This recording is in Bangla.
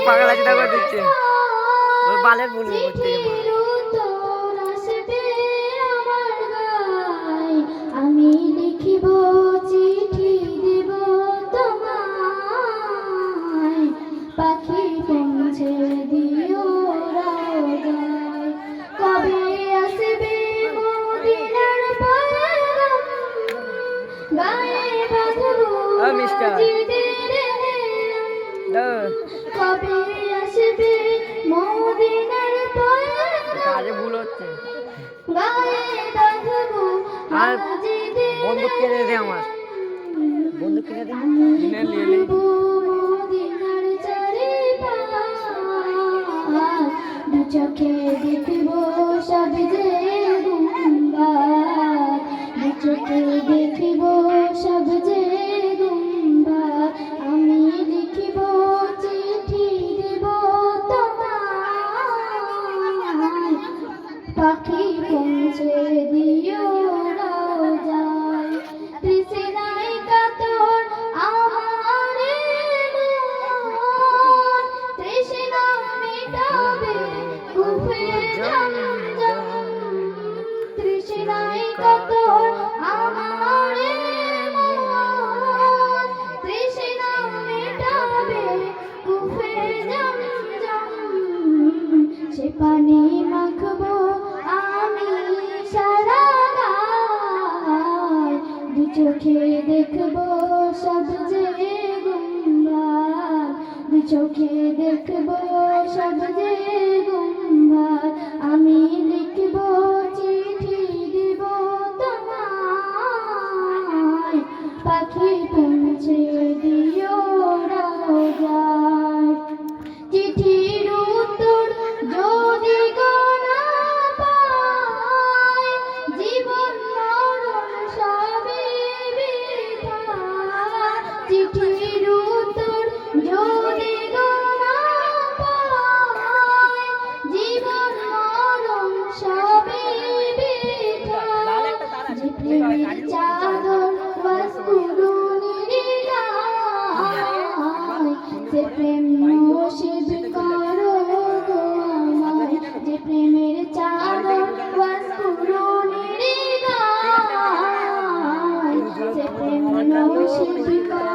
পাগলা চিন্তা করে দিচ্ছে ওর বালের বলবো করতে আমি লিখিব চিঠি দেব তোমায় পাখি পৌঁছে দিও রাজায় কবে আসবে মদিনার পয়গাম গায়ে বাঁধবো কবে আসবে মদিনার পয়গাম ভুল হচ্ছে গায়ে বাঁধবো আর বন্দুক কিনে দে আমার বন্দুক কিনে দে মদিনার চারিপাশ দু চোখে দেখব সব যে গুম্বাদ দু চোখে দেখব সব যে গুম্বাদ আমি লিখিব চিঠি দেব তোমায় পাখি পৌঁছে দিও রাজায় তৃষ্ণায় কাতর আমার মন তৃষ্ণা মেটাবে কুফে জমজম তৃষ্ণায় কাতর আমার মন তৃষ্ণা মেটাবে কুফে জমজম সে পানি মাখবো আমি সারা গায় দু চোখে দেখবো সব যে গুম্বাদ দু চোখে দেখবো সব যে গুম্বাদ আমি লিখবো চিঠি দিব তোমায় পাখি পৌঁছে দিও রাজায় চিঠির উত্তর যদি গো না পাই জীবন মরণ সবই বৃথা চিঠির উত্তর যদি গো না পাই জীবন মরণ সবই বৃথা যে প্রেমের চাদর বাসগুরুনির গায় সে প্রেম নসিব করো গো আমায় যে প্রেমের চাদর বাসগুরুনির গায় সে প্রেম নসিব করো